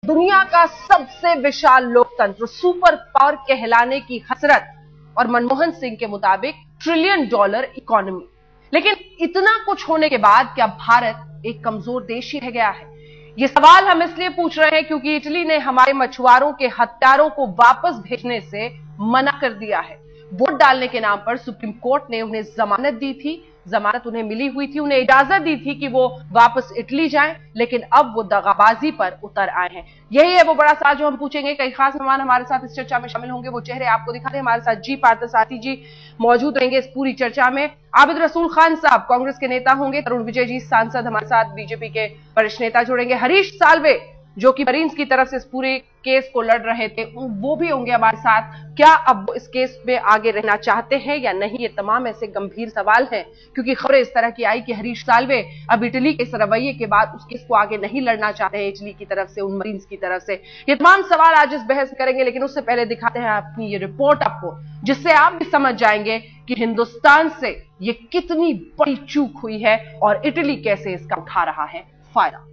दुनिया का सबसे विशाल लोकतंत्र, सुपर पावर कहलाने की हसरत और मनमोहन सिंह के मुताबिक $1 ट्रिलियन इकोनॉमी। लेकिन इतना कुछ होने के बाद क्या भारत एक कमजोर देश ही रह गया है? ये सवाल हम इसलिए पूछ रहे हैं क्योंकि इटली ने हमारे मछुआरों के हत्यारों को वापस भेजने से मना कर दिया है। वोट डालने के नाम पर सुप्रीम कोर्ट ने उन्हें जमानत दी थी, जमानत उन्हें मिली हुई थी, उन्हें इजाजत दी थी कि वो वापस इटली जाएं, लेकिन अब वो दगाबाजी पर उतर आए हैं। यही है वो बड़ा सवाल जो हम पूछेंगे। कई खास मेहमान हमारे साथ इस चर्चा में शामिल होंगे, वो चेहरे आपको दिखा दें। हमारे साथ जी पार्थसारथी जी मौजूद रहेंगे इस पूरी चर्चा में। आबिद रसूल खान साहब कांग्रेस के नेता होंगे। तरुण विजय जी सांसद हमारे साथ बीजेपी के वरिष्ठ नेता जुड़ेंगे। हरीश साल्वे जो कि मरीन्स की तरफ से इस पूरे केस को लड़ रहे थे, वो भी होंगे हमारे साथ। क्या अब इस केस में आगे रहना चाहते हैं या नहीं, ये तमाम ऐसे गंभीर सवाल हैं क्योंकि खबरें इस तरह की आई कि हरीश साल्वे अब इटली के इस रवैये के बाद उस केस को आगे नहीं लड़ना चाहते हैं इटली की तरफ से, उन मरीन्स की तरफ से। ये तमाम सवाल आज इस बहस करेंगे, लेकिन उससे पहले दिखाते हैं अपनी ये रिपोर्ट आपको, जिससे आप भी समझ जाएंगे कि हिंदुस्तान से ये कितनी बड़ी चूक हुई है और इटली कैसे इसका उठा रहा है फायदा।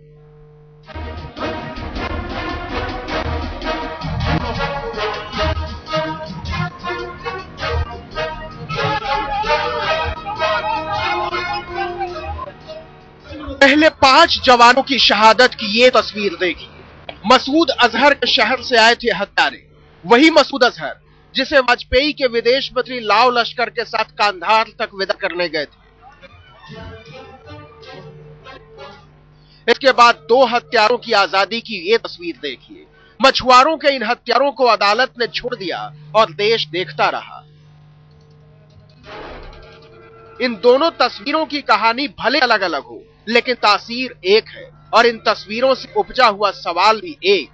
पहले 5 जवानों की शहादत की ये तस्वीर देखिए। मसूद अजहर के शहर से आए थे हत्यारे। वही मसूद अजहर जिसे वाजपेयी के विदेश मंत्री लाव लश्कर के साथ कांधार तक विदा करने गए थे। इसके बाद 2 हत्यारों की आजादी की ये तस्वीर देखिए। मछुआरों के इन हत्यारों को अदालत ने छोड़ दिया और देश देखता रहा। इन दोनों तस्वीरों की कहानी भले अलग अलग हो, लेकिन तासीर एक है और इन तस्वीरों से उपजा हुआ सवाल भी एक।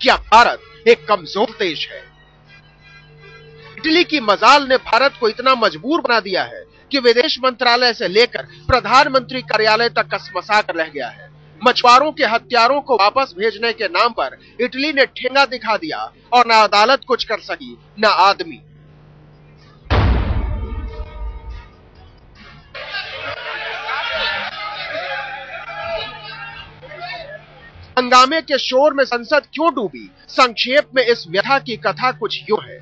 क्या भारत एक कमजोर देश है? इटली की मजाल ने भारत को इतना मजबूर बना दिया है कि विदेश मंत्रालय से लेकर प्रधानमंत्री कार्यालय तक कसमसा कर रह गया है। मछुआरों के हत्यारों को वापस भेजने के नाम पर इटली ने ठेंगा दिखा दिया और ना अदालत कुछ कर सकी, ना आदमी। हंगामे के शोर में संसद क्यों डूबी? संक्षेप में इस व्यथा की कथा कुछ यूं है।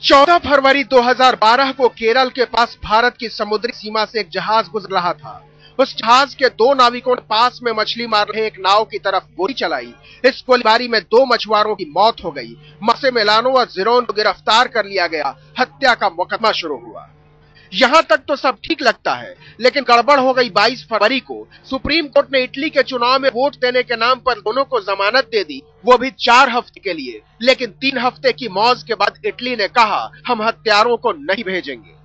14 फरवरी 2012 को केरल के पास भारत की समुद्री सीमा से एक जहाज गुजर रहा था। उस जहाज के 2 नाविकों ने पास में मछली मार रहे एक नाव की तरफ गोली चलाई। इस गोलीबारी में 2 मछुआरों की मौत हो गई। मासेमेलानो और जिरोन को गिरफ्तार कर लिया गया। हत्या का मुकदमा शुरू हुआ। यहां तक तो सब ठीक लगता है, लेकिन गड़बड़ हो गई 22 फरवरी को। सुप्रीम कोर्ट ने इटली के चुनाव में वोट देने के नाम पर दोनों को जमानत दे दी, वो भी 4 हफ्ते के लिए। लेकिन 3 हफ्ते की मौज के बाद इटली ने कहा हम हत्यारों को नहीं भेजेंगे।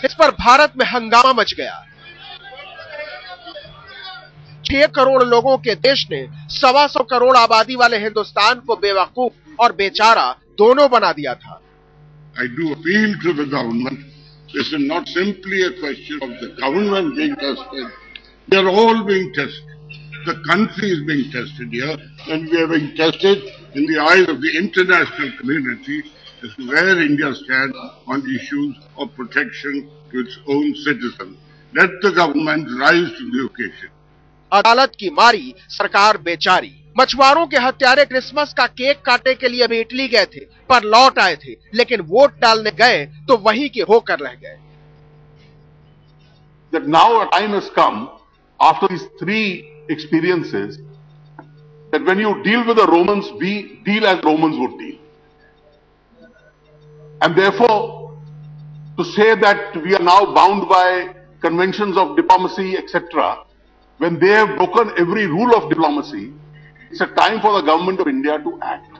इस पर भारत में हंगामा मच गया। 6 करोड़ लोगों के देश ने 125 करोड़ आबादी वाले हिंदुस्तान को बेवकूफ और बेचारा दोनों बना दिया था। I do appeal to the government. This is not simply a question of the government being tested. We are all being tested. The country is being tested here, and we are being tested in the eyes of the international community as to where India stands on issues of protection to its own citizens. Let the government rise to the occasion. अदालत की मारी, सरकार बेचारी। मछुआरों के हत्यारे Christmas का cake काटने के लिए भी इटली गए थे, पर लौट आए थे, लेकिन वोट डालने गए तो वही के होकर रह गए। That now a time has come after these 3 experiences that when you deal with the Romans, we deal as Romans would deal. And therefore, to say that we are now bound by conventions of diplomacy, etc., when they have broken every rule of diplomacy, it's a time for the government of India to act.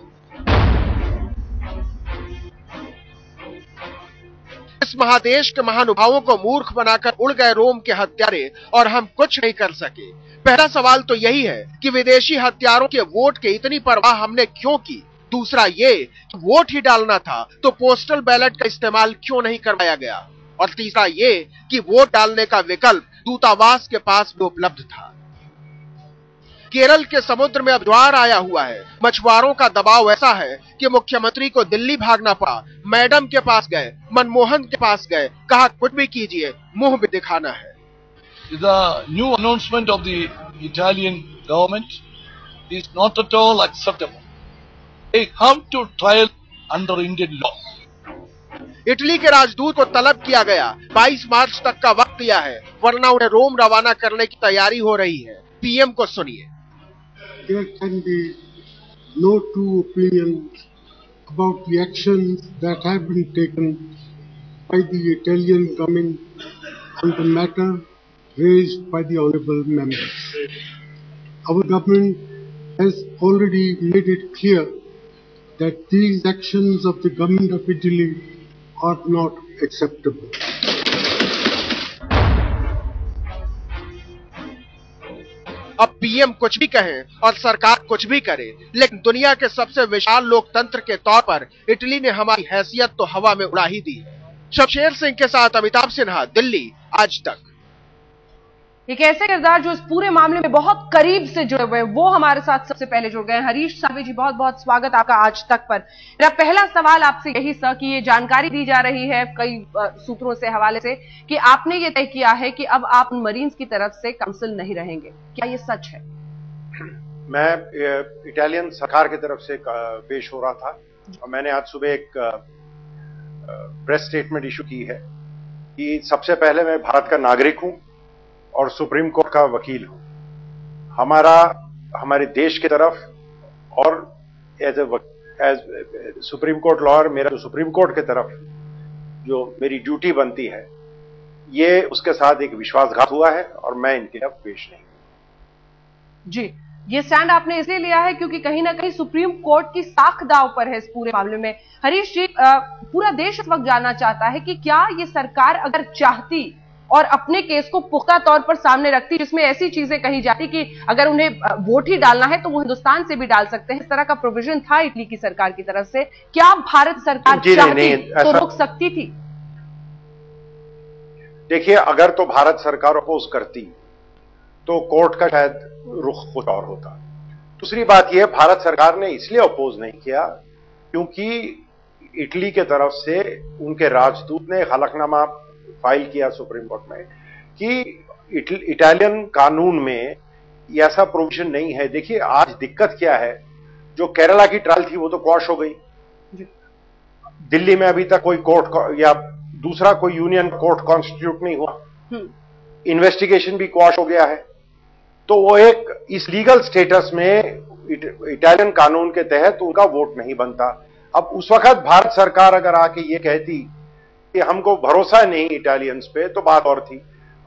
इस महादेश के महानुभावों को मूर्ख बनाकर उड़ गए रोम के हत्यारे और हम कुछ नहीं कर सके। पहला सवाल तो यही है कि विदेशी हत्यारों के वोट के इतनी परवाह हमने क्यों की? दूसरा ये कि वोट ही डालना था तो पोस्टल बैलेट का इस्तेमाल क्यों नहीं करवाया गया? और तीसरा ये कि वोट डालने का विकल्प दूतावास के पास भी उपलब्ध था। केरल के समुद्र में अब ज्वार आया हुआ है। मछुआरों का दबाव ऐसा है कि मुख्यमंत्री को दिल्ली भागना पड़ा। मैडम के पास गए, मनमोहन के पास गए, कहा कुछ भी कीजिए, मुंह भी दिखाना है। the new announcement of the Italian government is not at all acceptable. They have to trial under Indian law. Italy के राजदूत को तलब किया गया, 22 मार्च तक का वक्त दिया है, वरना उन्हें रोम रवाना करने की तैयारी हो रही है। पीएम को सुनिए। There can be no two opinions about the actions that have been taken by the Italian government on the matter raised by the honourable members. Our government has already made it clear that these actions of the government of Italy are not acceptable. अब PM कुछ भी कहें और सरकार कुछ भी करे, लेकिन दुनिया के सबसे विशाल लोकतंत्र के तौर पर इटली ने हमारी हैसियत तो हवा में उड़ा ही दी है। शमशेर सिंह के साथ अमिताभ सिन्हा, दिल्ली, आज तक। एक ऐसे किरदार जो इस पूरे मामले में बहुत करीब से जुड़े हुए हैं, वो हमारे साथ सबसे पहले जुड़ गए हैं। हरीश साहब जी, बहुत बहुत स्वागत आपका आज तक पर। मेरा पहला सवाल आपसे यही सर कि ये जानकारी दी जा रही है कई सूत्रों से हवाले से कि आपने ये तय किया है कि अब आप मरीन्स की तरफ से काउंसिल नहीं रहेंगे, क्या ये सच है? मैं इटालियन सरकार की तरफ से पेश हो रहा था और मैंने आज सुबह एक प्रेस स्टेटमेंट इशू की है कि सबसे पहले मैं भारत का नागरिक हूं और सुप्रीम कोर्ट का वकील हूं। हमारे देश की तरफ और एज सुप्रीम कोर्ट लॉयर मेरा जो सुप्रीम कोर्ट की तरफ जो मेरी ड्यूटी बनती है, ये उसके साथ एक विश्वासघात हुआ है और मैं इनके अब पेश नहीं हूं। जी, ये स्टैंड आपने इसलिए लिया है क्योंकि कहीं ना कहीं सुप्रीम कोर्ट की साख दांव पर है इस पूरे मामले में। हरीश जी, पूरा देश इस वक्त जानना चाहता है कि क्या ये सरकार अगर चाहती और अपने केस को पुख्ता तौर पर सामने रखती, जिसमें ऐसी चीजें कही जाती कि अगर उन्हें वोट ही डालना है तो वो हिंदुस्तान से भी डाल सकते हैं, इस तरह का प्रोविजन था इटली की सरकार की तरफ से, क्या भारत सरकार चाहती तो रोक सकती थी? देखिए, अगर तो भारत सरकार अपोज करती तो कोर्ट का शायद रुख कुछ और होता। दूसरी बात यह, भारत सरकार ने इसलिए अपोज नहीं किया क्योंकि इटली के तरफ से उनके राजदूत ने हलफनामा फाइल किया सुप्रीम कोर्ट में कि इटालियन कानून में ऐसा प्रोविजन नहीं है। देखिए, आज दिक्कत क्या है, जो केरला की ट्रायल थी वो तो क्वॉश हो गई। दिल्ली में अभी तक कोई कोर्ट या दूसरा कोई यूनियन कोर्ट कॉन्स्टिट्यूट नहीं हुआ, इन्वेस्टिगेशन भी क्वॉश हो गया है। तो वो एक इस लीगल स्टेटस में इटालियन कानून के तहत उनका वोट नहीं बनता। अब उस वक्त भारत सरकार अगर आके ये कहती कि हमको भरोसा नहीं इटालियंस पे, तो बात और थी,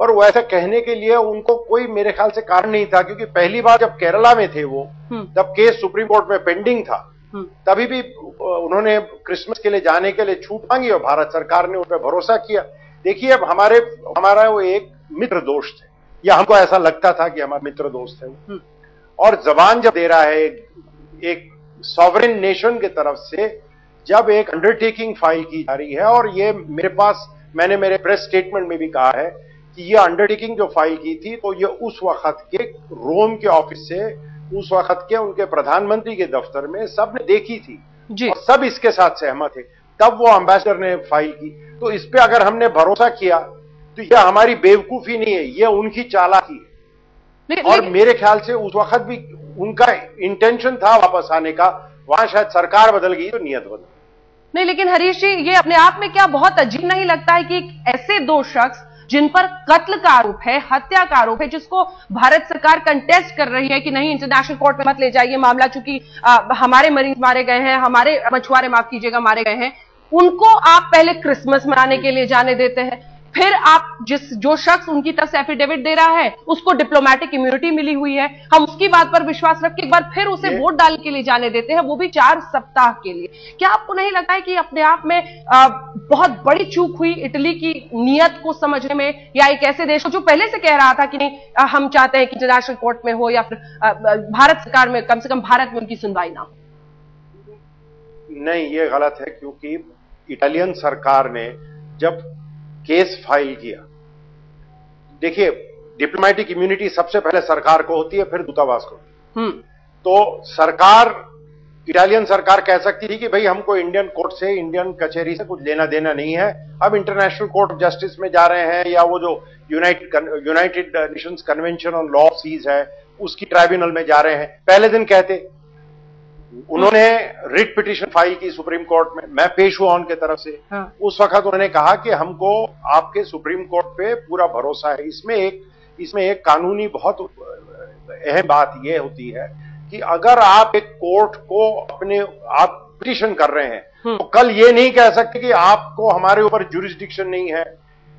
पर वो ऐसा कहने के लिए उनको कोई मेरे ख्याल से कारण नहीं था, क्योंकि पहली बार जब केरला में थे वो, जब केस सुप्रीम कोर्ट में पेंडिंग था, तभी भी उन्होंने क्रिसमस के लिए जाने के लिए छूट मांगी और भारत सरकार ने उन पर भरोसा किया। देखिए, अब हमारा वो एक मित्र दोस्त है, या हमको ऐसा लगता था कि हमारा मित्र दोस्त है वो, और जबान जब दे रहा है एक सॉवरेन नेशन की तरफ से, जब एक अंडरटेकिंग फाइल की जा रही है, और ये मैंने मेरे प्रेस स्टेटमेंट में भी कहा है कि ये अंडरटेकिंग जो फाइल की थी, तो ये उस वक्त के रोम के ऑफिस से, उस वक्त के उनके प्रधानमंत्री के दफ्तर में सबने देखी थी जी। और सब इसके साथ सहमत थे, तब वो एम्बेसडर ने फाइल की। तो इस पे अगर हमने भरोसा किया तो यह हमारी बेवकूफी नहीं है, यह उनकी चालाकी है। और मेरे ख्याल से उस वक्त भी उनका इंटेंशन था वापस आने का, वहां शायद सरकार बदल गई तो नियत बदल नहीं। लेकिन हरीश जी, ये अपने आप में क्या बहुत अजीब नहीं लगता है कि ऐसे दो शख्स जिन पर कत्ल का आरोप है, हत्या का आरोप है, जिसको भारत सरकार कंटेस्ट कर रही है कि नहीं इंटरनेशनल कोर्ट में मत ले जाइए मामला, चूंकि हमारे मरीज मारे गए हैं, हमारे मछुआरे माफ कीजिएगा मारे गए हैं, उनको आप पहले क्रिसमस मनाने के लिए जाने देते हैं, फिर आप जो शख्स उनकी तरफ से एफिडेविट दे रहा है उसको डिप्लोमेटिक इम्यूनिटी मिली हुई है, हम उसकी बात पर विश्वास रख के एक बार फिर उसे वोट डालने के लिए जाने देते हैं, वो भी 4 सप्ताह के लिए। क्या आपको नहीं लगता है कि अपने आप में बहुत बड़ी चूक हुई इटली की नीयत को समझने में, या एक ऐसे देश को जो पहले से कह रहा था कि नहीं हम चाहते हैं कि इंटरनेशनल कोर्ट में हो या फिर भारत सरकार में, कम से कम भारत में उनकी सुनवाई ना हो? नहीं, ये गलत है, क्योंकि इटालियन सरकार ने जब केस फाइल किया, देखिए डिप्लोमेटिक इम्यूनिटी सबसे पहले सरकार को होती है, फिर दूतावास को। तो सरकार इटालियन सरकार कह सकती थी कि भाई हमको इंडियन कोर्ट से, इंडियन कचहरी से कुछ लेना देना नहीं है, अब इंटरनेशनल कोर्ट ऑफ जस्टिस में जा रहे हैं, या वो जो United Nations convention on law seas है उसकी ट्राइब्यूनल में जा रहे हैं। पहले दिन कहते, उन्होंने रिट पिटीशन फाइल की सुप्रीम कोर्ट में, मैं पेश हुआ उनके तरफ से। उस वक्त उन्होंने कहा कि हमको आपके सुप्रीम कोर्ट पे पूरा भरोसा है। इसमें एक कानूनी बहुत अहम बात यह होती है कि अगर आप एक कोर्ट को आप पिटीशन कर रहे हैं तो कल ये नहीं कह सकते कि आपको हमारे ऊपर जुरिस्डिक्शन नहीं है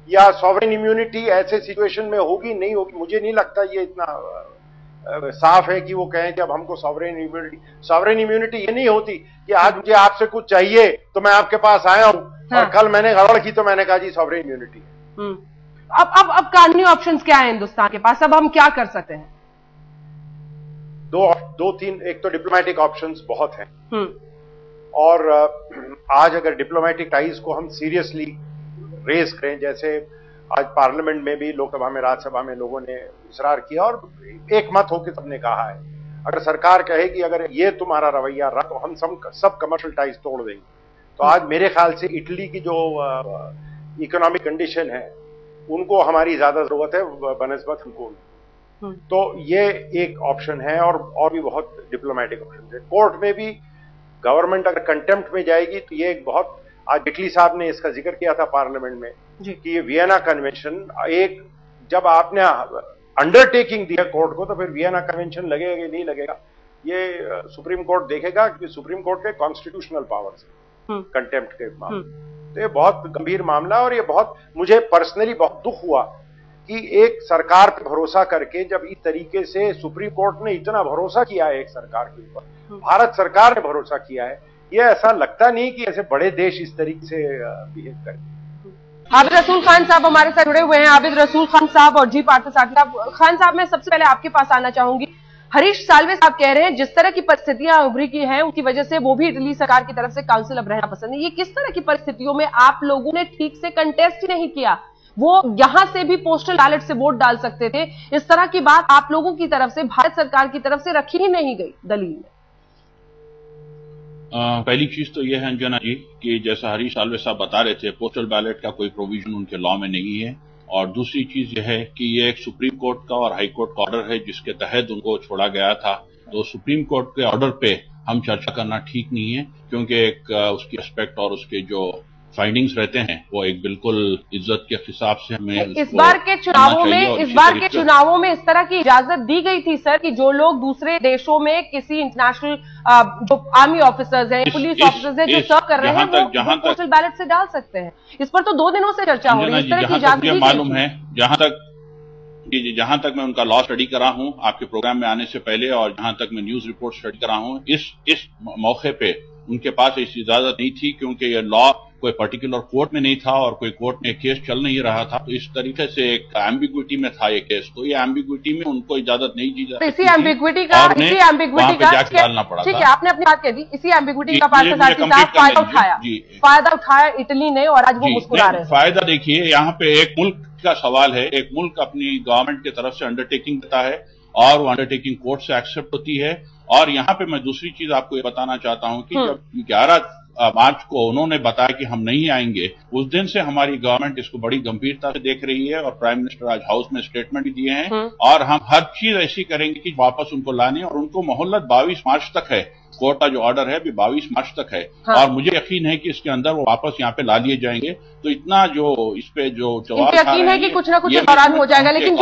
या सॉवरेन इम्यूनिटी ऐसे सिचुएशन में होगी नहीं होगी। मुझे नहीं लगता ये इतना साफ है कि वो कहें कि अब हमको सॉवरेन इम्यूनिटी ये नहीं होती कि आज मुझे आपसे कुछ चाहिए तो मैं आपके पास आया हूं और कल मैंने गड़बड़ की तो मैंने कहा जी सॉवरेन इम्यूनिटी है। अब कानूनी ऑप्शंस क्या है हिंदुस्तान के पास? अब हम क्या कर सकते हैं? दो तीन, एक तो डिप्लोमेटिक ऑप्शंस बहुत हैं और आज अगर डिप्लोमेटिक टाइज को हम सीरियसली रेज करें, जैसे आज पार्लियामेंट में भी, लोकसभा में, राज्यसभा में लोगों ने इसरार किया और एक मत होकर सबने कहा है, अगर सरकार कहे कि अगर ये तुम्हारा रवैया रहा तो हम सब कमर्शियल टाइज तोड़ देंगे। तो आज मेरे ख्याल से इटली की जो इकोनॉमिक कंडीशन है उनको हमारी ज्यादा जरूरत है बनस्बत हमको। तो ये एक ऑप्शन है और भी बहुत डिप्लोमेटिक ऑप्शन है। कोर्ट में भी गवर्नमेंट अगर कंटेम्प्ट में जाएगी तो ये एक बहुत, आज जेटली साहब ने इसका जिक्र किया था पार्लियामेंट में कि ये वियना कन्वेंशन, एक जब आपने अंडरटेकिंग दिया कोर्ट को तो फिर वियना कन्वेंशन लगेगा कि नहीं लगेगा ये सुप्रीम कोर्ट देखेगा, क्योंकि सुप्रीम कोर्ट के कॉन्स्टिट्यूशनल पावर्स कंटेम्प्ट के मामले। तो ये बहुत गंभीर मामला और ये बहुत, मुझे पर्सनली बहुत दुख हुआ कि एक सरकार पे भरोसा करके, जब इस तरीके से सुप्रीम कोर्ट ने इतना भरोसा किया है एक सरकार के ऊपर, भारत सरकार ने भरोसा किया है, ये ऐसा लगता नहीं कि ऐसे बड़े देश इस तरीके से बिहेव करें। आबिद रसूल खान साहब हमारे साथ जुड़े हुए हैं। आबिद रसूल खान साहब और जी पार्थसारथी साहब। खान साहब, मैं सबसे पहले आपके पास आना चाहूंगी। हरीश साल्वे साहब कह रहे हैं जिस तरह की परिस्थितियां उभरी की हैं उनकी वजह से वो भी इटली सरकार की तरफ से काउंसिल अब रहना पसंद है। ये किस तरह की परिस्थितियों में आप लोगों ने ठीक से कंटेस्ट ही नहीं किया? वो यहां से भी पोस्टल बैलेट से वोट डाल सकते थे। इस तरह की बात आप लोगों की तरफ से, भारत सरकार की तरफ से रखी ही नहीं गई दलील में। पहली चीज तो यह है अंजना जी कि जैसा हरीश साल्वे साहब बता रहे थे, पोस्टल बैलेट का कोई प्रोविजन उनके लॉ में नहीं है। और दूसरी चीज यह है कि यह एक सुप्रीम कोर्ट का और हाई कोर्ट का ऑर्डर है जिसके तहत उनको छोड़ा गया था। तो सुप्रीम कोर्ट के ऑर्डर पे हम चर्चा करना ठीक नहीं है, क्योंकि एक उसकी एस्पेक्ट और उसके जो फाइंडिंग्स रहते हैं वो एक बिल्कुल इज्जत के हिसाब से हमें इस बार के चुनावों में इस तरह की इजाजत दी गई थी सर कि जो लोग दूसरे देशों में किसी इंटरनेशनल जो आर्मी ऑफिसर्स हैं, पुलिस ऑफिसर्स हैं जो सर्व कर रहे हैं, वो पोस्टल बैलेट से डाल सकते हैं। इस पर तो 2 दिनों से चर्चा हो रही है। इस तरह की इजाजत दी मालूम है, जहां तक मैं उनका लॉ स्टडी करा हूं आपके प्रोग्राम में आने से पहले, और जहां तक मैं न्यूज रिपोर्ट स्टडी करा हूं, इस मौके पे उनके पास ऐसी इजाजत नहीं थी, क्योंकि यह लॉ कोई पर्टिकुलर कोर्ट में नहीं था और कोई कोर्ट में केस चल नहीं रहा था। तो इस तरीके से एक एम्बिग्विटी में था ये केस। तो ये एम्बिग्विटी में उनको इजाजत नहीं दी जाती। इसी एम्बिग्विटी का डालना पड़ा। ठीक है, आपने अपनी बात कह दी। इसी एम्बिग्विटी का पार्थसारथी साहब फायदा उठाया इटली ने और आज वो मुस्कुरा रहे हैं। फायदा देखिए, यहाँ पे एक मुल्क का सवाल है। एक मुल्क अपनी गवर्नमेंट की तरफ से अंडरटेकिंग देता है और वो अंडरटेकिंग कोर्ट से एक्सेप्ट होती है। और यहाँ पे मैं दूसरी चीज आपको ये बताना चाहता हूँ कि जब 11 मार्च को उन्होंने बताया कि हम नहीं आएंगे, उस दिन से हमारी गवर्नमेंट इसको बड़ी गंभीरता से देख रही है और प्राइम मिनिस्टर आज हाउस में स्टेटमेंट भी दिए हैं। और हम हर चीज ऐसी करेंगे कि वापस उनको लाने, और उनको मोहल्लत 22 मार्च तक है। कोर्ट का जो ऑर्डर है अभी 22 मार्च तक है। और मुझे यकीन है कि इसके अंदर वो वापस यहाँ पे ला लिए जाएंगे। तो इतना जो इस पे जो जवाब यकीन है कि कुछ ना कुछ दौरान हो जाएगा। लेकिन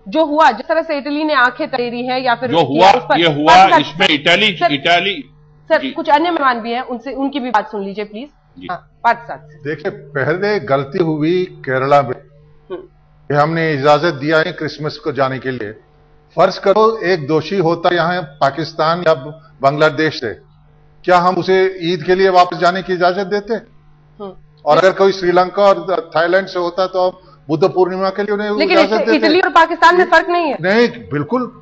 जो हुआ जिस तरह से इटली ने आंखें तरेरी है या फिर जो हुआ ये हुआ, इसमें इटाली सर कुछ अन्य मेहमान भी हैं, उनसे उनकी भी बात सुन लीजिए प्लीज। देखिए, पहले गलती हुई केरला में कि हमने इजाजत दिया है क्रिसमस को जाने के लिए। फर्ज करो एक दोषी होता यहाँ पाकिस्तान या बांग्लादेश से, क्या हम उसे ईद के लिए वापस जाने की इजाजत देते? और अगर कोई श्रीलंका और थाईलैंड से होता तो बुद्ध पूर्णिमा के लिए उन्हें इजाजत देते। इटली और पाकिस्तान में फर्क नहीं है। नहीं, बिल्कुल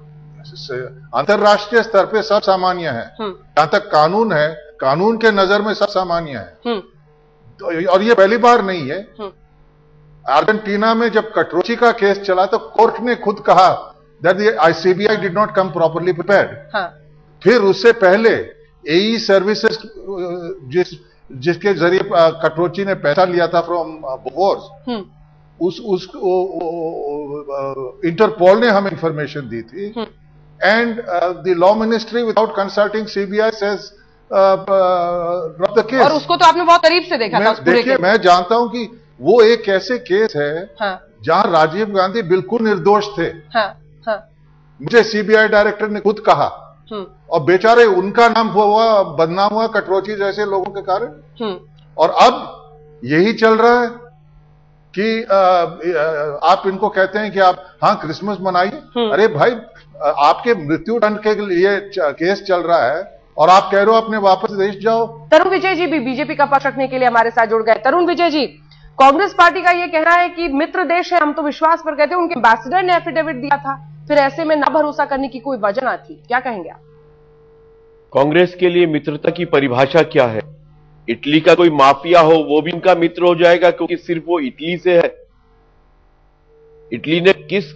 अंतरराष्ट्रीय स्तर पे सब सामान्य है। जहां तक कानून है, कानून के नजर में सब सामान्य है। तो और ये पहली बार नहीं है। अर्जेंटीना में जब कटरोची का केस चला तो कोर्ट ने खुद कहा that the CBI did not come properly prepared. फिर उससे पहले एई सर्विसेज जिसके जरिए कटोची ने पैसा लिया था फ्रॉम बोफोर्स, उस इंटरपोल ने हमें इंफॉर्मेशन दी थी, and the law ministry without consulting CBI says drop the case. और उसको तो आपने बहुत करीब से देखा था। देखिए, मैं जानता हूं कि वो एक ऐसे केस है जहां राजीव गांधी बिल्कुल निर्दोष थे। मुझे सीबीआई डायरेक्टर ने खुद कहा, और बेचारे उनका नाम हुआ बदनाम हुआ कटोची जैसे लोगों के कारण। और अब यही चल रहा है कि आप इनको कहते हैं कि आप हाँ क्रिसमस मनाइए। अरे भाई, आपके मृत्यु दंड के लिए केस चल रहा है और आप कह रहे हो अपने वापस देश जाओ। तरुण विजय जी भी बीजेपी का पक्ष रखने के लिए हमारे साथ जुड़ गए। तरुण विजय जी, कांग्रेस पार्टी का यह कहना है कि मित्र देश है, हम तो विश्वास पर कहते हैं, उनके एम्बेसडर ने एफिडेविट दिया था, फिर ऐसे में ना भरोसा करने की कोई वजह ना थी, क्या कहेंगे आप? कांग्रेस के लिए मित्रता की परिभाषा क्या है? इटली का कोई माफिया हो वो भी इनका मित्र हो जाएगा क्योंकि सिर्फ वो इटली से है? इटली ने किस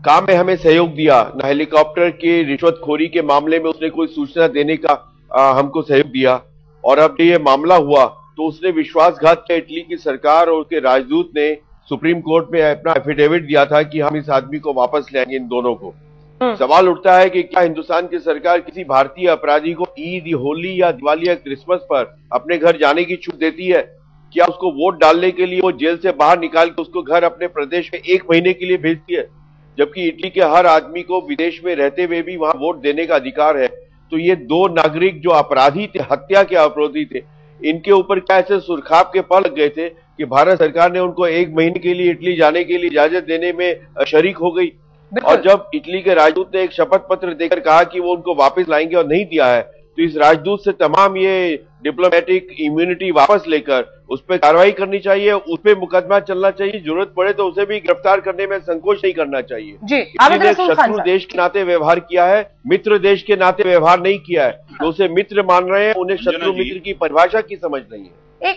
काम में हमें सहयोग दिया? ना हेलीकॉप्टर के रिश्वतखोरी के मामले में उसने कोई सूचना देने का हमको सहयोग दिया, और अब ये मामला हुआ तो उसने विश्वासघात किया। इटली की सरकार और उसके राजदूत ने सुप्रीम कोर्ट में अपना एफिडेविट दिया था कि हम इस आदमी को वापस लेंगे, इन दोनों को। सवाल उठता है कि क्या हिंदुस्तान की सरकार किसी भारतीय अपराधी को ईद, होली या दिवाली या क्रिसमस पर अपने घर जाने की छूट देती है? क्या उसको वोट डालने के लिए वो जेल से बाहर निकाल के उसको घर अपने प्रदेश में 1 महीने के लिए भेजती है? जबकि इटली के हर आदमी को विदेश में रहते हुए भी वहां वोट देने का अधिकार है। तो ये 2 नागरिक जो अपराधी थे, हत्या के अपराधी थे, इनके ऊपर क्या ऐसे सुरखाब के पड़ लग गए थे कि भारत सरकार ने उनको 1 महीने के लिए इटली जाने के लिए इजाजत देने में शरीक हो गई? और जब इटली के राजदूत ने एक शपथ पत्र देकर कहा कि वो उनको वापस लाएंगे और नहीं दिया है, तो इस राजदूत से तमाम ये डिप्लोमेटिक इम्यूनिटी वापस लेकर उस पर कार्रवाई करनी चाहिए, उस पर मुकदमा चलना चाहिए, जरूरत पड़े तो उसे भी गिरफ्तार करने में संकोच नहीं करना चाहिए। इटली ने शत्रु देश के नाते व्यवहार किया है, मित्र देश के नाते व्यवहार नहीं किया है। तो उसे मित्र मान रहे हैं, उन्हें शत्रु मित्र की परिभाषा की समझ नहीं है।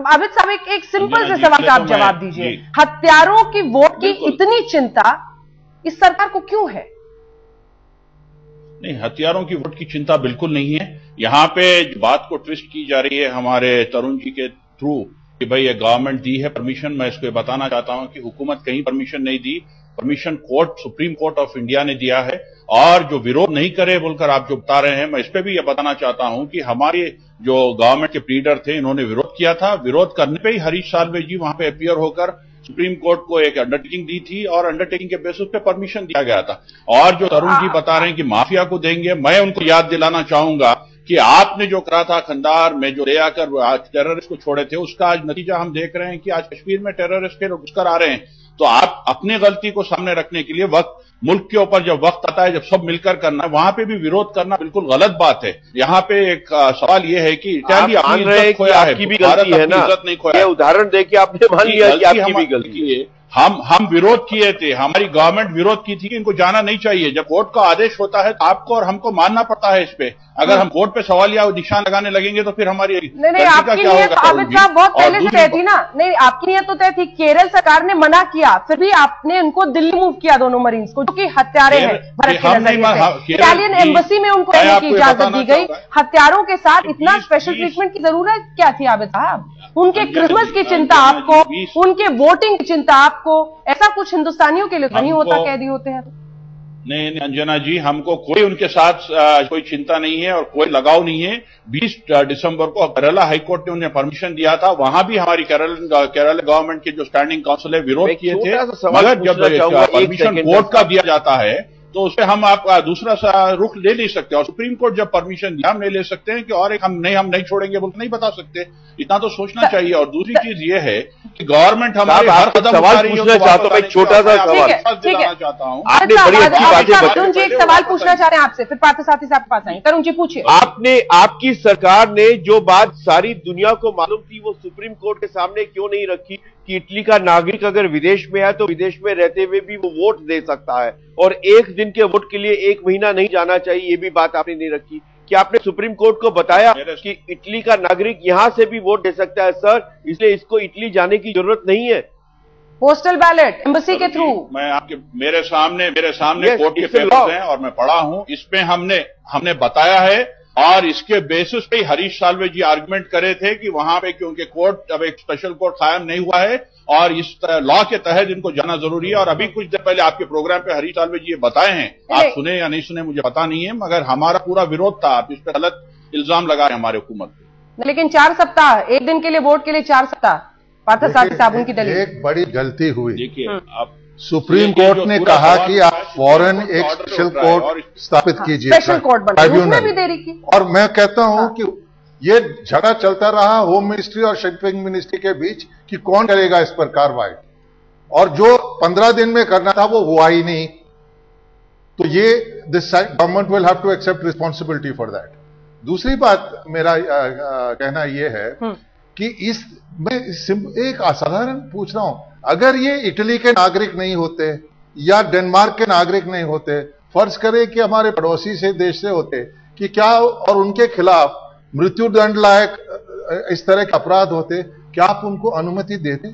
आबिद साहब, एक सिंपल से सवाल का आप जवाब दीजिए। हत्यारों की वोट की इतनी चिंता इस सरकार को क्यों है? नहीं, हथियारों की वोट की चिंता बिल्कुल नहीं है। यहाँ पे बात को ट्विस्ट की जा रही है हमारे तरुण जी के थ्रू कि भाई ये गवर्नमेंट दी है परमिशन। मैं इसको बताना चाहता हूं कि हुकूमत कहीं परमिशन नहीं दी, permission court, supreme court of India ने दिया है। और जो विरोध नहीं करे बोलकर आप जो बता रहे हैं, मैं इस पे भी ये बताना चाहता हूं कि हमारे जो गवर्नमेंट के प्लीडर थे, इन्होंने विरोध किया था। विरोध करने पे ही हरीश साल्वे जी वहां पे अपीयर होकर सुप्रीम कोर्ट को एक अंडरटेकिंग दी थी और अंडरटेकिंग के बेसिस पे परमिशन दिया गया था। और जो तरुण जी बता रहे हैं कि माफिया को देंगे, मैं उनको याद दिलाना चाहूंगा कि आपने जो करा था खंडार में, जो ले आकर आज टेररिस्ट को छोड़े थे, उसका आज नतीजा हम देख रहे हैं कि आज कश्मीर में टेररिस्ट के घुसकर आ रहे हैं। तो आप अपने गलती को सामने रखने के लिए वक्त, मुल्क के ऊपर जब वक्त आता है, जब सब मिलकर करना है, वहां पे भी विरोध करना बिल्कुल गलत बात है। यहाँ पे एक सवाल ये है कि इटाली अपनी इज्जत खोया है, भारत अपनी इज्जत नहीं खोया। उदाहरण देके आपने मान लिया कि आपकी भी गलती है। हम विरोध किए थे, हमारी गवर्नमेंट विरोध की थी कि इनको जाना नहीं चाहिए। जब कोर्ट का आदेश होता है तो आपको और हमको मानना पड़ता है इस पे। अगर हम कोर्ट पे सवाल या निशान लगाने लगेंगे तो फिर हमारी नहीं, आपकी नियत आबिद साहब बहुत पहले से तय थी ना। नहीं, आपकी नियत तो तय थी। केरल सरकार ने मना किया, फिर भी आपने उनको दिल्ली मूव किया, दोनों मरीन्स को, जो कि हत्यारे हैं भारत के नजरिए। इटालियन एम्बेसी में उनको रहने की इजाजत दी गई। हत्यारों के साथ इतना स्पेशल ट्रीटमेंट की जरूरत क्या थी आबिद साहब? उनके क्रिसमस की चिंता आपको, उनके वोटिंग की चिंता आपको, ऐसा कुछ हिंदुस्तानियों के लिए नहीं होता, कैदी होते हैं। नहीं अंजना जी, हमको कोई उनके साथ कोई चिंता नहीं है और कोई लगाव नहीं है। 20 दिसंबर को केरला हाईकोर्ट ने उन्हें परमिशन दिया था, वहां भी हमारी केरला गवर्नमेंट के जो स्टैंडिंग काउंसिल है विरोध किए थे। मगर जब परमिशन कोर्ट का दिया जाता है तो उससे हम आप दूसरा रुख ले नहीं सकते। और सुप्रीम कोर्ट जब परमिशन दिया, हम ले ले सकते हैं कि और एक हम नहीं छोड़ेंगे बोल नहीं बता सकते। इतना तो सोचना चाहिए। और दूसरी चीज ये है कि गवर्नमेंट हमारे हर कदम सवाल पूछना चाहता हूं, एक छोटा सा सवाल चाहता हूं। आपने बड़ी अच्छी बातें, तरुण जी एक सवाल पूछना चाह रहे हैं आपसे, फिर पार्थसारथी साहब के पास आएंगे। तरुण जी पूछिए। आपकी सरकार ने जो बात सारी दुनिया को मालूम थी वो सुप्रीम कोर्ट के सामने क्यों नहीं रखी कि इटली का नागरिक अगर विदेश में है तो विदेश में रहते हुए भी वो वोट दे सकता है और 1 दिन के वोट के लिए 1 महीना नहीं जाना चाहिए? ये भी बात आपने नहीं रखी। क्या आपने सुप्रीम कोर्ट को बताया कि इटली का नागरिक यहां से भी वोट दे सकता है सर, इसलिए इसको इटली जाने की जरूरत नहीं है? पोस्टल बैलेट एम्बेसी के थ्रू। मैं मेरे सामने कोर्ट के पेपर्स हैं और मैं पढ़ा हूं। इसमें हमने बताया है और इसके बेसिस पे हरीश साल्वे जी आर्गुमेंट करे थे कि वहां पे क्योंकि कोर्ट अब एक स्पेशल कोर्ट कायम नहीं हुआ है और इस लॉ के तहत इनको जाना जरूरी है। और अभी कुछ देर पहले आपके प्रोग्राम पे हरीश साल्वे जी ये बताए हैं, आप सुने या नहीं सुने मुझे पता नहीं है, मगर हमारा पूरा विरोध था। आप इस पर गलत इल्जाम लगाए हमारे हुकूमत पे। लेकिन 4 सप्ताह, एक दिन के लिए वोट के लिए 4 सप्ताह, पार्थसारथी साहब उनकी दलील। एक बड़ी गलती हुई। देखिए आप सुप्रीम कोर्ट ने कहा कि आप फौरन एक स्पेशल कोर्ट स्थापित कीजिए, स्पेशल कोर्ट बनाइए, भी देरी की। और मैं कहता हूं कि ये झगड़ा चलता रहा होम मिनिस्ट्री और शिपिंग मिनिस्ट्री के बीच कि कौन करेगा इस पर कार्रवाई, और जो 15 दिन में करना था वो हुआ ही नहीं। तो ये this government will have to accept responsibility for that. दूसरी बात मेरा कहना यह है कि मैं एक असाधारण पूछ रहा हूं, अगर ये इटली के नागरिक नहीं होते या डेनमार्क के नागरिक नहीं होते, फर्ज करें कि हमारे पड़ोसी से देश से होते, कि क्या और उनके खिलाफ मृत्युदंड लायक इस तरह के अपराध होते, क्या आप उनको अनुमति देते?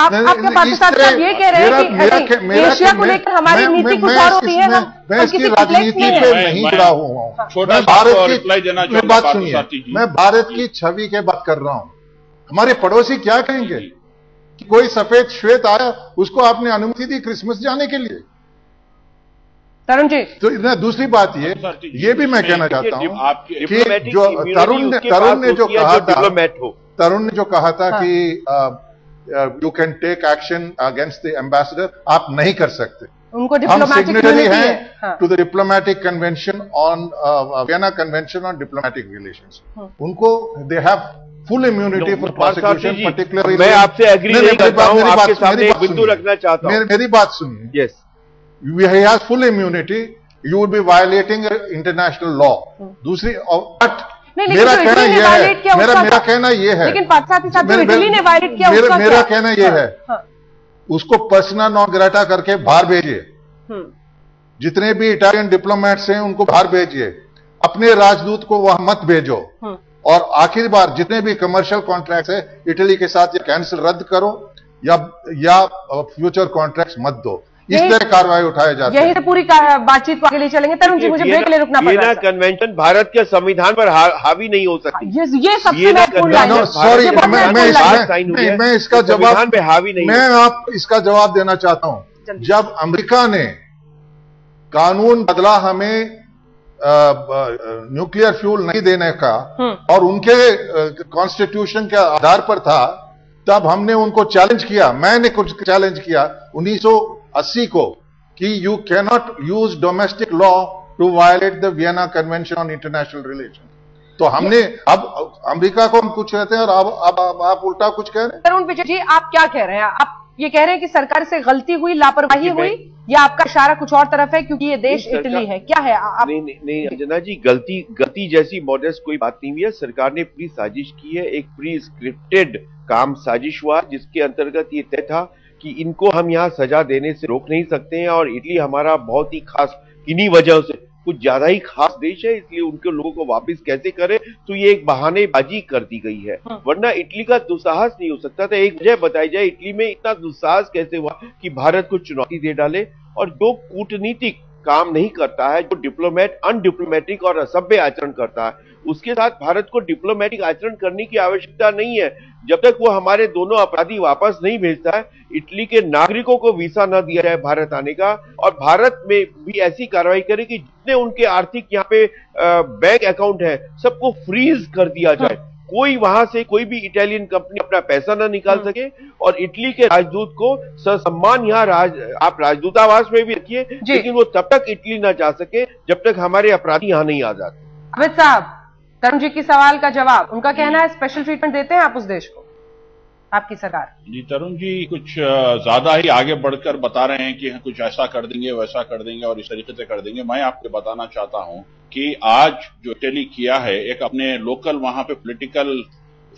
आपके पार्थसारथी ये कह रहे हैं कि एशिया को लेकर हमारी नीति कुछ और होती है। मैं इसकी राजनीति पे नहीं जुड़ा हुआ हूं। मैं भारत की छवि के बात कर रहा हूं। हमारे पड़ोसी क्या कहेंगे कि कोई सफेद श्वेत आया, उसको आपने अनुमति दी क्रिसमस जाने के लिए? तरुण जी, तो दूसरी बात ये भी मैं कहना चाहता हूं कि जो तरुण ने जो कहा था कि you can take action against the ambassador, आप नहीं कर सकते। उनको हम सिग्नेटरी हैं to the diplomatic convention on Vienna convention on diplomatic relations. उनको they have full immunity for prosecution, particularly. मैं आपसे एग्री नहीं करता हूं, आपके सामने एक बिंदु रखना चाहता हूं। मेरी बात सुनिए। Yes, he has full immunity, you would be violating international law। दूसरी मेरा कहना यह है, मेरा कहना यह है, लेकिन पार्थसारथी साहब इटली ने वायलेट किया, मेरा कहना यह है, उसको पर्सना नॉन ग्रेटा करके बाहर भेजिए। जितने भी इटालियन डिप्लोमेट्स हैं उनको बाहर भेजिए, अपने राजदूत को वहां मत भेजो। और आखिर बार जितने भी कमर्शियल कॉन्ट्रैक्ट्स है इटली के साथ ये कैंसिल रद्द करो या फ्यूचर कॉन्ट्रैक्ट्स मत दो। इस तरह कार्रवाई उठाए जाते हैं। यही से पूरी बातचीत को आगे ले चलेंगे। तरुण जी, मुझे ब्रेक के लिए रुकना पड़ेगा। वियना कन्वेंशन भारत के संविधान पर हावी नहीं हो सकती। ये सबसे महत्वपूर्ण है। सॉरी, मैं इसका जवाब पे हावी नहीं, मैं आप इसका जवाब देना चाहता हूं। जब अमेरिका ने कानून बदला हमें न्यूक्लियर फ्यूल नहीं देने का और उनके कॉन्स्टिट्यूशन के आधार पर था, तब हमने उनको चैलेंज किया, मैंने कुछ चैलेंज किया 1980 को कि you can not use domestic law to violate the Vienna convention on international relation. तो हमने अब अमेरिका को हम कुछ कहते हैं और अब आप उल्टा कुछ कह रहे हैं। तरुण विजय जी, आप क्या कह रहे हैं? आप ये कह रहे हैं कि सरकार से गलती हुई, लापरवाही हुई, या आपका इशारा कुछ और तरफ है क्योंकि ये देश इटली है? क्या है आप? नहीं अंजना जी, गलती जैसी मॉडर्स कोई बात नहीं हुई है। सरकार ने प्री साजिश की है, एक प्री स्क्रिप्टेड काम साजिश हुआ जिसके अंतर्गत ये तय था कि इनको हम यहाँ सजा देने से रोक नहीं सकते हैं, और इटली हमारा बहुत ही खास किन्हीं वजह से कुछ ज्यादा ही खास देश है, इसलिए उनके लोगों को वापस कैसे करें, तो ये एक बहानेबाजी कर दी गई है। वरना इटली का दुस्साहस नहीं हो सकता था। एक वजह बताई जाए इटली में इतना दुस्साहस कैसे हुआ कि भारत को चुनौती दे डाले, और जो कूटनीतिक काम नहीं करता है, जो डिप्लोमेट अनडिप्लोमेटिक और असभ्य आचरण करता है, उसके साथ भारत को डिप्लोमेटिक आचरण करने की आवश्यकता नहीं है। जब तक वो हमारे दोनों अपराधी वापस नहीं भेजता है, इटली के नागरिकों को वीसा न दिया जाए भारत आने का, और भारत में भी ऐसी कार्रवाई करे कि जितने उनके आर्थिक यहाँ पे बैंक अकाउंट है सबको फ्रीज कर दिया जाए। कोई वहां से कोई भी इटालियन कंपनी अपना पैसा ना निकाल सके, और इटली के राजदूत को ससम्मान यहाँ आप राजदूतावास में भी रखिए, लेकिन वो तब तक इटली ना जा सके जब तक हमारे अपराधी यहाँ नहीं आ जाते। अमित साहब, तरुण जी की सवाल का जवाब, उनका कहना है स्पेशल ट्रीटमेंट देते हैं आप उस देश को, आपकी सरकार? जी, तरुण जी कुछ ज्यादा ही आगे बढ़कर बता रहे हैं कि कुछ ऐसा कर देंगे, वैसा कर देंगे और इस तरीके से कर देंगे। मैं आपको बताना चाहता हूं कि आज जो इटली किया है, एक अपने लोकल वहां पे पॉलिटिकल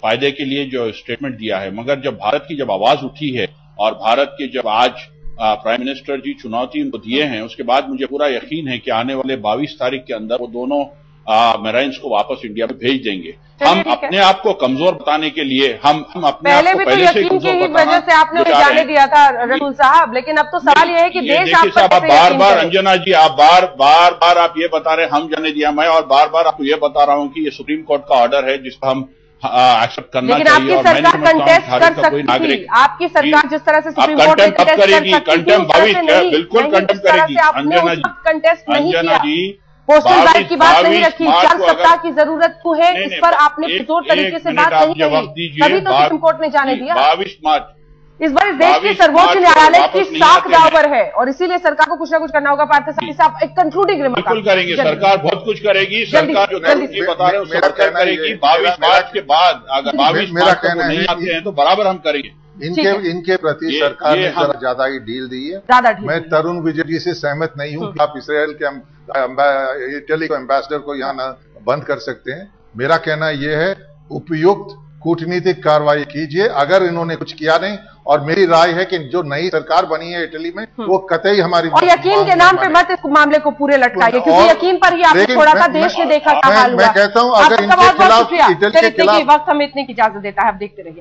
फायदे के लिए जो स्टेटमेंट दिया है, मगर जब भारत की जब आवाज उठी है और भारत के जब आज प्राइम मिनिस्टर जी चुनौती उनको दिए हैं, उसके बाद मुझे पूरा यकीन है कि आने वाले 22 तारीख के अंदर वो दोनों मेराइन्स को वापस इंडिया में भेज देंगे। हम अपने आप को कमजोर बताने के लिए हम अपने पहले आप को भी पहले तो से यकीन की कमजोर ही वजह से आपने जाने दिया था रसूल साहब, लेकिन अब तो सवाल ये है कि देश आप पर कैसे बार यकीन बार करे? अंजना जी आप बार आप ये बता रहे हैं हम जाने दिया, मैं और बार बार आपको ये बता रहा हूं कि ये सुप्रीम कोर्ट का ऑर्डर है जिसको हम एक्सेप्ट करना लेकिन चाहिए। आपकी सरकार कंटेस्ट कर सकती थी, आपकी सरकार जिस तरह से सुप्रीम कोर्ट में कंटेस्ट कर सकती थी, बिल्कुल कंटेम्प्ट करेगी अंजना जी। कंटेस्ट नहीं अंजना किया, जी पोस्टल बैलेट की बात नहीं रखी, 4 सप्ताह की जरूरत क्यों है, इस पर आपने पुरजोर तरीके से बात नहीं करी, तभी तो सुप्रीम कोर्ट ने जाने दिया। 22 मार्च इस बार इस देश के सर्वोच्च न्यायालय की साख दांव पर है और इसीलिए सरकार को कुछ ना कुछ करना होगा। पार्थसारथी साहब, एक कंक्लूडिंग रिमार्क। बिल्कुल करेंगे, सरकार बहुत कुछ करेगी। सरकार जो जी बता रहे हैं उसको करेगी। 22 मार्च के बाद अगर 22 मार्च को नहीं आते हैं तो बराबर हम करेंगे। इनके प्रति सरकार ने जरा ज्यादा ही डील दी है। मैं तरुण विजय जी से सहमत नहीं हूं कि आप इसराइल के इटली के एम्बेसडर को यहाँ बंद कर सकते हैं। मेरा कहना यह है उपयुक्त कूटनीतिक कार्रवाई कीजिए अगर इन्होंने कुछ किया नहीं, और मेरी राय है कि जो नई सरकार बनी है इटली में वो कतई हमारी और यकीन के नाम पे मत इस मामले को पूरे लटकाइए, क्योंकि यकीन पर ही आपने छोड़ा था, देश ने देखा क्या हाल हुआ। मैं कहता हूं अगर इनके खिलाफ इटली के खिलाफ वक्त हमें इतनी की इजाजत देता है, अब देखते रहिए।